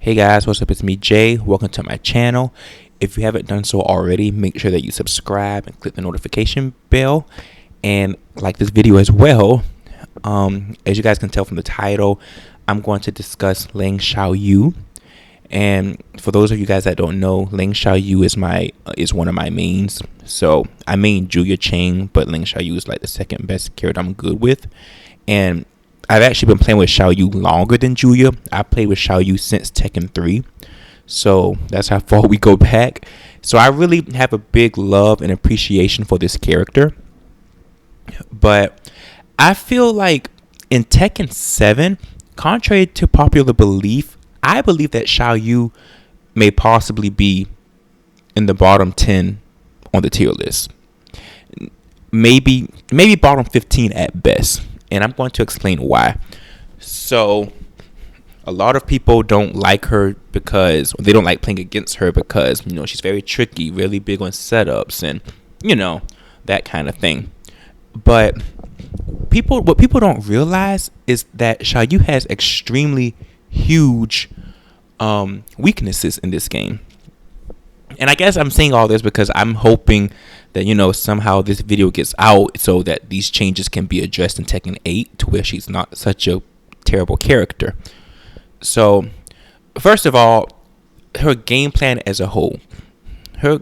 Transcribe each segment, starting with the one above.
Hey guys, what's up? It's me, Jay. Welcome to my channel. If you haven't done so already, make sure that you subscribe and click the notification bell and like this video as well. As you guys can tell from the title, I'm going to discuss Ling Xiaoyu. And for those of you guys that don't know, Ling Xiaoyu is one of my mains. So I main Julia Chang, but Ling Xiaoyu is like the second best character I'm good with. And I've actually been playing with Xiaoyu longer than Julia. I played with Xiaoyu since Tekken 3. So that's how far we go back. So I really have a big love and appreciation for this character. But I feel like in Tekken 7, contrary to popular belief, I believe that Xiaoyu may possibly be in the bottom 10 on the tier list. Maybe bottom 15 at best. And I'm going to explain why. So a lot of people don't like her because they don't like playing against her because, she's very tricky, really big on setups and, that kind of thing. But what people don't realize is that Xiaoyu has extremely huge weaknesses in this game. And I guess I'm saying all this because I'm hoping that, somehow this video gets out so that these changes can be addressed in Tekken 8 to where she's not such a terrible character. So, first of all, her game plan as a whole. Well,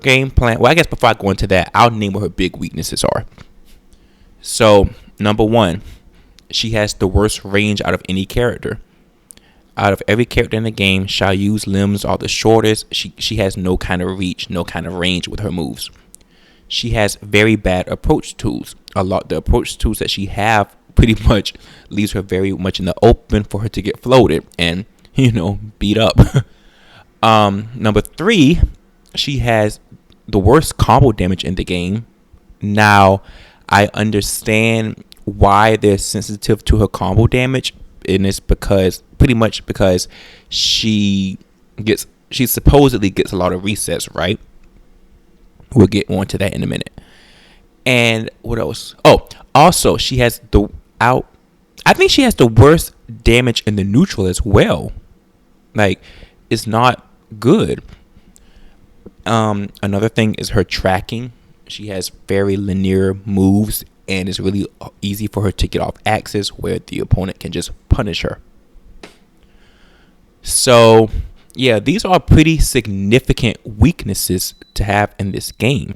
I guess before I go into that, I'll name what her big weaknesses are. So, number one, she has the worst range out of any character. Out of every character in the game, Xiaoyu's limbs are the shortest. She has no kind of reach, no kind of range with her moves. She has very bad approach tools. The approach tools that she have pretty much leaves her very much in the open for her to get floated and, beat up. Number three, she has the worst combo damage in the game. Now, I understand why they're sensitive to her combo damage. And it's pretty much because she supposedly gets a lot of resets, right? We'll get on to that in a minute. And what else? Oh, also she has I think she has the worst damage in the neutral as well. Like, it's not good. Another thing is her tracking. She has very linear moves. And it's really easy for her to get off axis where the opponent can just punish her. So, yeah, these are pretty significant weaknesses to have in this game.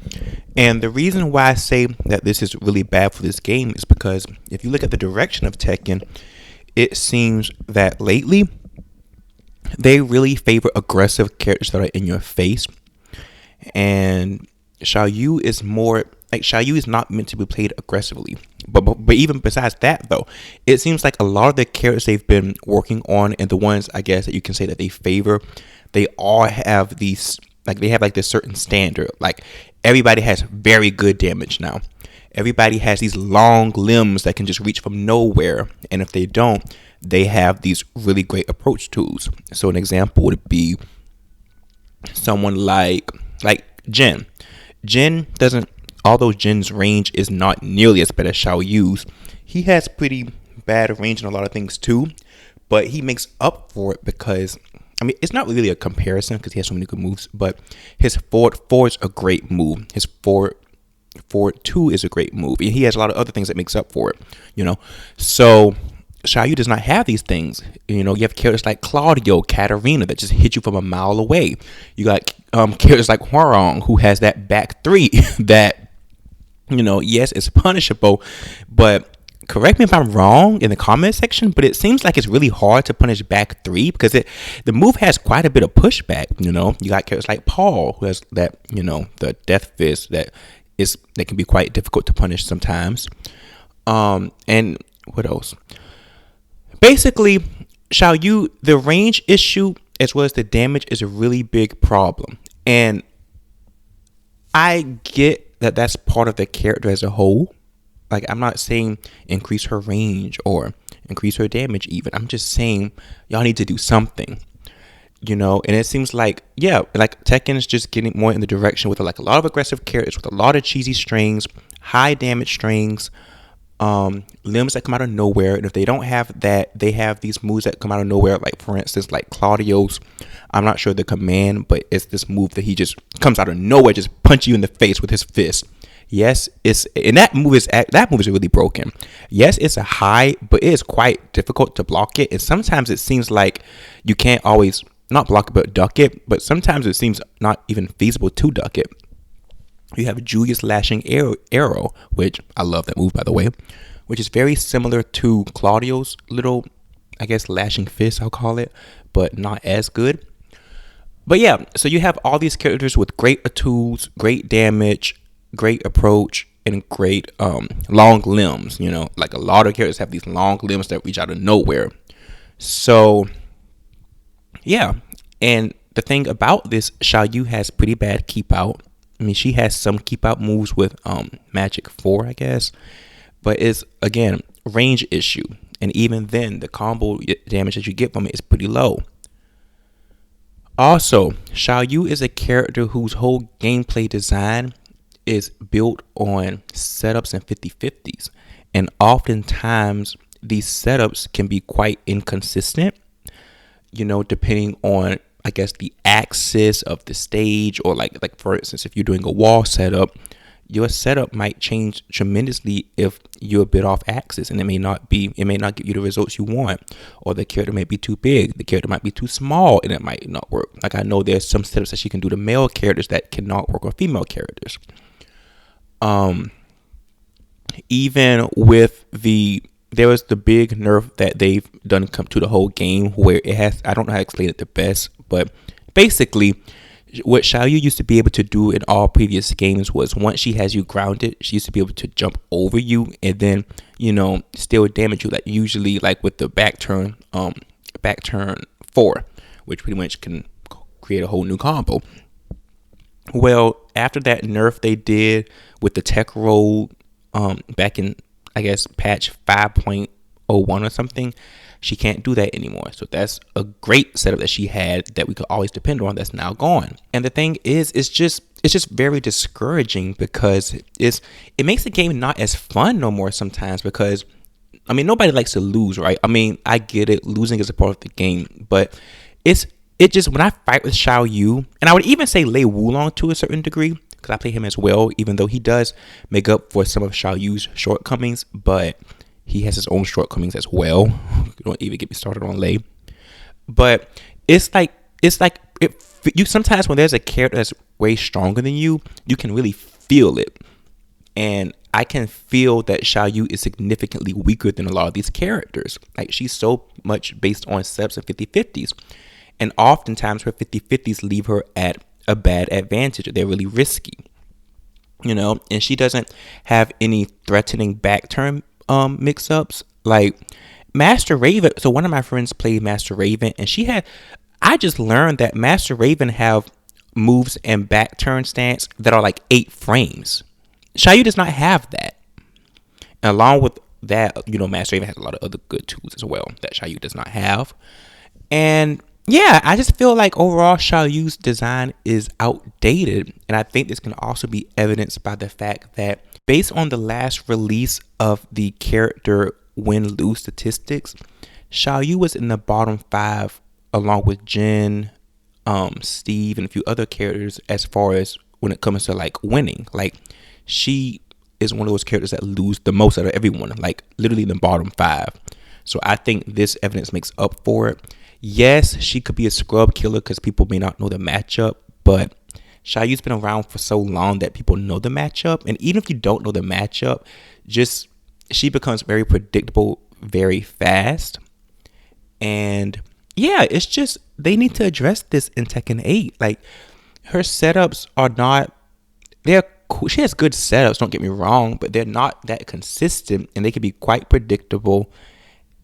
And the reason why I say that this is really bad for this game is because if you look at the direction of Tekken, it seems that lately they really favor aggressive characters that are in your face. And Xiaoyu is not meant to be played aggressively. But even besides that, though, it seems like a lot of the characters they've been working on and the ones, I guess, that you can say that they favor, they all have these, they have this certain standard. Like, everybody has very good damage now. Everybody has these long limbs that can just reach from nowhere. And if they don't, they have these really great approach tools. So an example would be someone like Jin. Although Jin's range is not nearly as bad as Xiaoyu's, he has pretty bad range in a lot of things too. But he makes up for it because, it's not really a comparison because he has so many good moves. But his forward 4 is a great move. His forward 2 is a great move. And he has a lot of other things that makes up for it, So Xiaoyu does not have these things. You have characters like Claudio, Katarina that just hit you from a mile away. You got characters like Huarong who has that back 3 that, yes, it's punishable, but correct me if I'm wrong in the comment section, but it seems like it's really hard to punish back 3 because the move has quite a bit of pushback. You got characters like Paul who has that, the death fist that can be quite difficult to punish sometimes. And what else? Basically, Xiaoyu, the range issue as well as the damage is a really big problem. And I get that that's part of the character as a whole. I'm not saying increase her range or increase her damage even. I'm just saying y'all need to do something. And it seems Tekken is just getting more in the direction with a lot of aggressive characters with a lot of cheesy strings, high damage strings, limbs that come out of nowhere. And if they don't have that, they have these moves that come out of nowhere, like for instance, like Claudio's I'm not sure the command, but it's this move that he just comes out of nowhere, just punch you in the face with his fist. Yes, that move is really broken. Yes, it's a high, but it is quite difficult to block it, and sometimes it seems like you can't always not block it but duck it. But sometimes it seems not even feasible to duck it. You have Julius lashing arrow, which I love that move, by the way, which is very similar to Claudio's little, I guess, lashing fist, I'll call it, but not as good. But yeah, so you have all these characters with great tools, great damage, great approach, and great long limbs. Like a lot of characters have these long limbs that reach out of nowhere. So yeah, and the thing about this, Xiaoyu has pretty bad keep out. I mean, she has some keep out moves with Magic 4, I guess, but it's again range issue, and even then the combo damage that you get from it is pretty low. Also, Xiaoyu is a character whose whole gameplay design is built on setups and 50-50s, and oftentimes these setups can be quite inconsistent, depending on, I guess, the axis of the stage, or like for instance, if you're doing a wall setup, your setup might change tremendously if you're a bit off axis, and it may not give you the results you want, or the character may be too big, the character might be too small, and it might not work. Like I know there's some setups that she can do to male characters that cannot work on female characters. Even with there was the big nerf that they've done come to the whole game where it has, I don't know how to explain it the best, but basically what Xiaoyu used to be able to do in all previous games was once she has you grounded, she used to be able to jump over you and then, still damage you, like usually like with the back turn 4, which pretty much can create a whole new combo. Well, after that nerf they did with the tech roll back in, I guess, patch 5.01 or something, she can't do that anymore. So that's a great setup that she had that we could always depend on that's now gone. And the thing is, it's just very discouraging because it makes the game not as fun no more sometimes, because I mean, nobody likes to lose, right? I mean, I get it, losing is a part of the game, but it just, when I fight with Xiaoyu, and I would even say Lei Wulong to a certain degree, because I play him as well, even though he does make up for some of Xiaoyu's shortcomings, but he has his own shortcomings as well. Don't even get me started on Lei. But it's like you sometimes when there's a character that's way stronger than you can really feel it. And I can feel that Xiaoyu is significantly weaker than a lot of these characters. Like, she's so much based on setups and 50-50s. And oftentimes her 50-50s leave her at a bad advantage. They're really risky. And she doesn't have any threatening back turn mix-ups like Master Raven. So one of my friends played Master Raven, and I just learned that Master Raven have moves and back turn stance that are like 8 frames. Xiaoyu does not have that. And along with that, Master Raven has a lot of other good tools as well that Xiaoyu does not have. And yeah, I just feel like overall Xiaoyu's design is outdated, and I think this can also be evidenced by the fact that based on the last release of the character win-lose statistics, Xiaoyu was in the bottom 5 along with Jin, Steve, and a few other characters as far as when it comes to like winning. Like, she is one of those characters that lose the most out of everyone, like literally in the bottom 5. So I think this evidence makes up for it. Yes, she could be a scrub killer because people may not know the matchup, but Xiaoyu's been around for so long that people know the matchup. And even if you don't know the matchup, she becomes very predictable very fast. And yeah, it's just, they need to address this in Tekken 8. Like, her setups are not, they're cool. She has good setups, don't get me wrong, but they're not that consistent, and they can be quite predictable.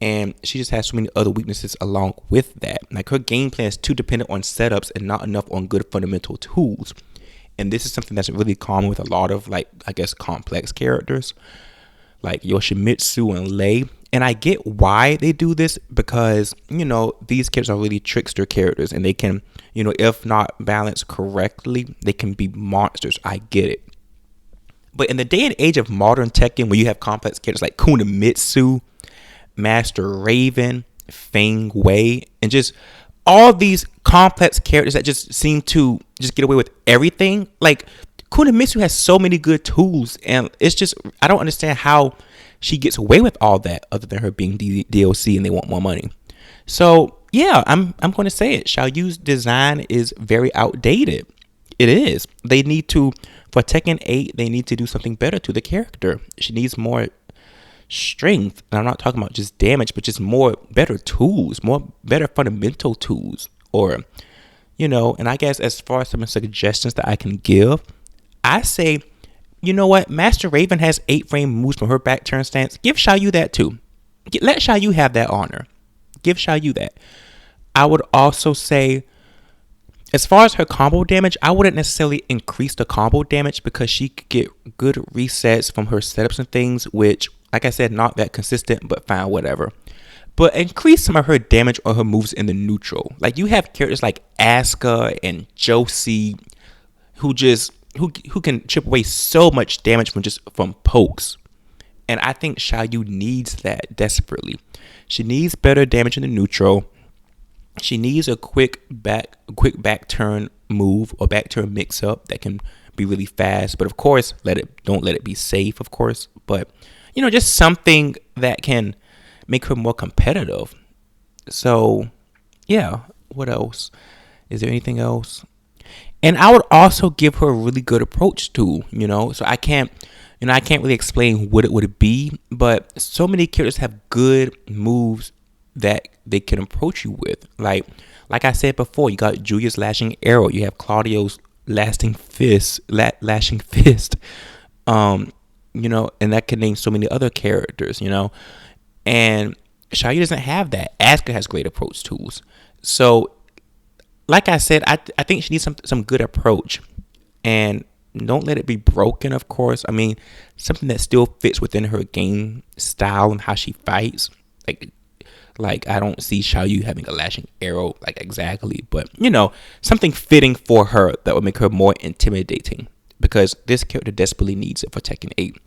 And she just has so many other weaknesses along with that. Like, her game plan is too dependent on setups and not enough on good fundamental tools. And this is something that's really common with a lot of, like, I guess, complex characters like Yoshimitsu and Lei. And I get why they do this, because, these characters are really trickster characters, and they can, if not balanced correctly, they can be monsters. I get it. But in the day and age of modern Tekken, where you have complex characters like Kunimitsu, Master Raven, Feng Wei, and just all these complex characters that just seem to just get away with everything. Like Kunimitsu has so many good tools, and it's just I don't understand how she gets away with all that other than her being DLC and they want more money. So yeah, I'm going to say it. Xiaoyu's design is very outdated. It is. They need to, for Tekken 8, they need to do something better to the character. She needs more strength. And I'm not talking about just damage, but just more better tools, more better fundamental tools. Or, and I guess as far as some suggestions that I can give, I say, you know what? Master Raven has 8-frame moves from her back turn stance. Give Xiaoyu that too. Let Xiaoyu have that honor. Give Xiaoyu that. I would also say, as far as her combo damage, I wouldn't necessarily increase the combo damage because she could get good resets from her setups and things, which, like I said, not that consistent, but fine, whatever. But increase some of her damage on her moves in the neutral. Like you have characters like Asuka and Josie who can chip away so much damage from pokes. And I think Xiaoyu needs that desperately. She needs better damage in the neutral. She needs a quick back turn move or back turn mix up that can be really fast. But of course, don't let it be safe, of course. But just something that can make her more competitive. So yeah, what else? Is there anything else? And I would also give her a really good approach too, So I can't really explain what it would be, but so many characters have good moves that they can approach you with. Like I said before, you got Julia's lashing arrow, you have Claudio's lashing fist, and that can name so many other characters, and Xiaoyu doesn't have that. Asuka has great approach tools. So like I said, I think she needs some good approach, and don't let it be broken, of course. I mean, something that still fits within her game style and how she fights. Like I don't see Xiaoyu having a lashing arrow like exactly, but something fitting for her that would make her more intimidating, because this character desperately needs it for Tekken 8,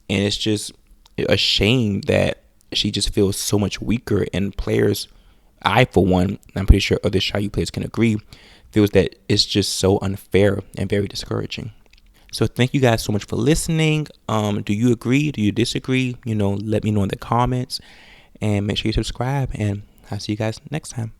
and it's just a shame that she just feels so much weaker, and players, I for one, I'm pretty sure other Xiaoyu players can agree, feels that it's just so unfair and very discouraging. So thank you guys so much for listening. Do you agree? Do you disagree? Let me know in the comments. And make sure you subscribe, and I'll see you guys next time.